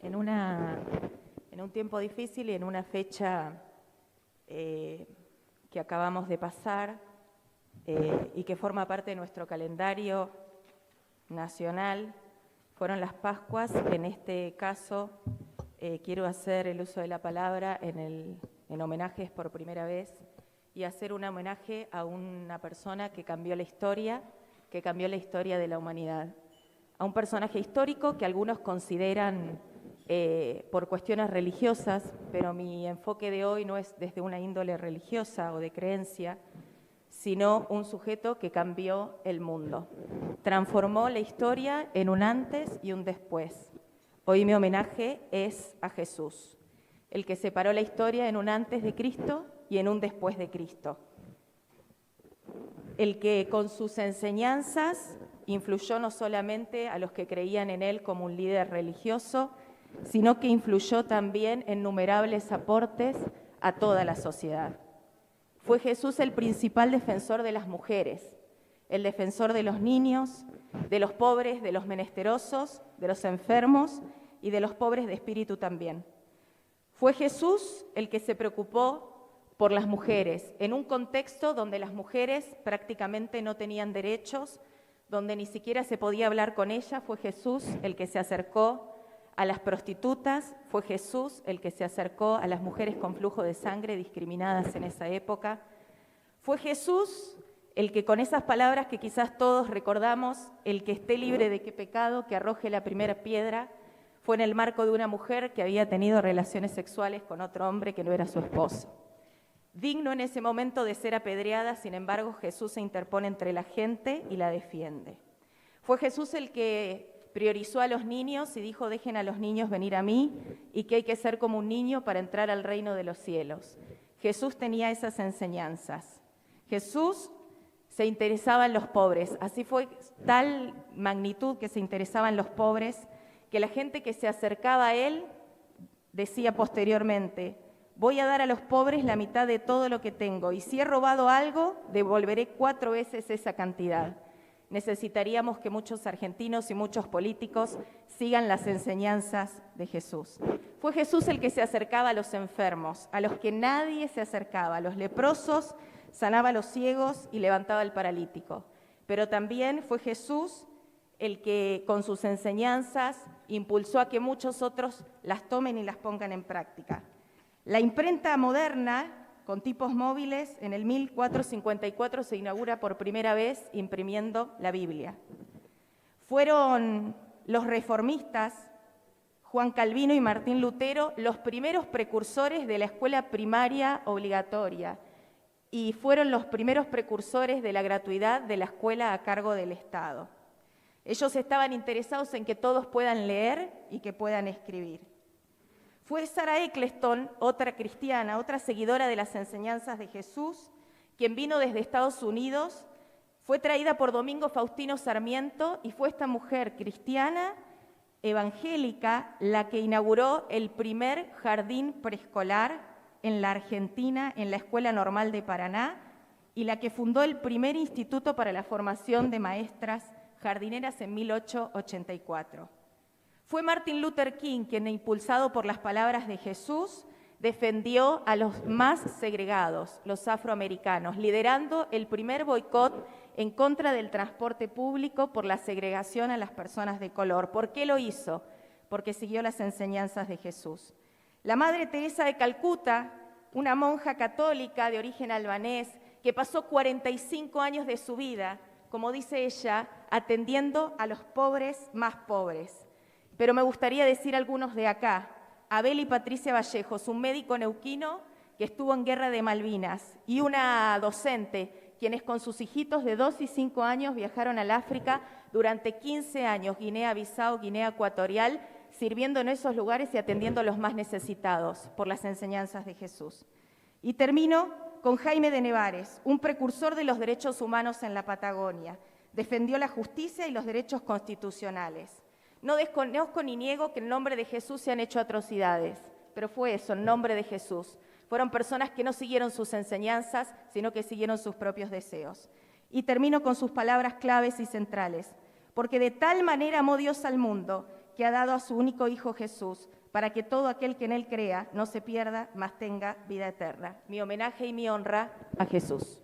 En un tiempo difícil y en una fecha que acabamos de pasar y que forma parte de nuestro calendario nacional, fueron las Pascuas. En este caso quiero hacer el uso de la palabra en homenajes por primera vez y hacer un homenaje a una persona que cambió la historia de la humanidad, a un personaje histórico que algunos consideran por cuestiones religiosas, pero mi enfoque de hoy no es desde una índole religiosa o de creencia, sino un sujeto que cambió el mundo, transformó la historia en un antes y un después. Hoy mi homenaje es a Jesús, el que separó la historia en un antes de Cristo y en un después de Cristo, el que con sus enseñanzas influyó no solamente a los que creían en él como un líder religioso, sino que influyó también en innumerables aportes a toda la sociedad. Fue Jesús el principal defensor de las mujeres, el defensor de los niños, de los pobres, de los menesterosos, de los enfermos y de los pobres de espíritu también. Fue Jesús el que se preocupó por las mujeres, en un contexto donde las mujeres prácticamente no tenían derechos, donde ni siquiera se podía hablar con ellas. Fue Jesús el que se acercó a las prostitutas, fue Jesús el que se acercó a las mujeres con flujo de sangre discriminadas en esa época. Fue Jesús el que con esas palabras que quizás todos recordamos, el que esté libre de qué pecado, que arroje la primera piedra, fue en el marco de una mujer que había tenido relaciones sexuales con otro hombre que no era su esposo. Digno en ese momento de ser apedreada, sin embargo, Jesús se interpone entre la gente y la defiende. Fue Jesús el que priorizó a los niños y dijo: dejen a los niños venir a mí, y que hay que ser como un niño para entrar al reino de los cielos. Jesús tenía esas enseñanzas. Jesús se interesaba en los pobres. Así fue tal magnitud que se interesaba en los pobres, que la gente que se acercaba a él decía posteriormente: voy a dar a los pobres la mitad de todo lo que tengo, y si he robado algo, devolveré 4 veces esa cantidad. Necesitaríamos que muchos argentinos y muchos políticos sigan las enseñanzas de Jesús. Fue Jesús el que se acercaba a los enfermos, a los que nadie se acercaba, a los leprosos, sanaba a los ciegos y levantaba al paralítico. Pero también fue Jesús el que con sus enseñanzas impulsó a que muchos otros las tomen y las pongan en práctica. La imprenta moderna, con tipos móviles, en el 1454 se inaugura por primera vez imprimiendo la Biblia. Fueron los reformistas, Juan Calvino y Martín Lutero, los primeros precursores de la escuela primaria obligatoria, y fueron los primeros precursores de la gratuidad de la escuela a cargo del Estado. Ellos estaban interesados en que todos puedan leer y que puedan escribir. Fue Sarah Eccleston, otra cristiana, otra seguidora de las enseñanzas de Jesús, quien vino desde Estados Unidos, fue traída por Domingo Faustino Sarmiento, y fue esta mujer cristiana, evangélica, la que inauguró el primer jardín preescolar en la Argentina, en la Escuela Normal de Paraná, y la que fundó el primer instituto para la formación de maestras jardineras en 1884. Fue Martin Luther King quien, impulsado por las palabras de Jesús, defendió a los más segregados, los afroamericanos, liderando el primer boicot en contra del transporte público por la segregación a las personas de color. ¿Por qué lo hizo? Porque siguió las enseñanzas de Jesús. La Madre Teresa de Calcuta, una monja católica de origen albanés, que pasó 45 años de su vida, como dice ella, atendiendo a los pobres más pobres. Pero me gustaría decir algunos de acá: Abel y Patricia Vallejos, un médico neuquino que estuvo en Guerra de Malvinas, y una docente, quienes con sus hijitos de 2 y 5 años viajaron al África durante 15 años, Guinea-Bissau, Guinea Ecuatorial, sirviendo en esos lugares y atendiendo a los más necesitados por las enseñanzas de Jesús. Y termino con Jaime de Nevares, un precursor de los derechos humanos en la Patagonia. Defendió la justicia y los derechos constitucionales. No desconozco ni niego que en nombre de Jesús se han hecho atrocidades, pero fue eso, en nombre de Jesús. Fueron personas que no siguieron sus enseñanzas, sino que siguieron sus propios deseos. Y termino con sus palabras claves y centrales. Porque de tal manera amó Dios al mundo, que ha dado a su único Hijo Jesús, para que todo aquel que en Él crea no se pierda, mas tenga vida eterna. Mi homenaje y mi honra a Jesús.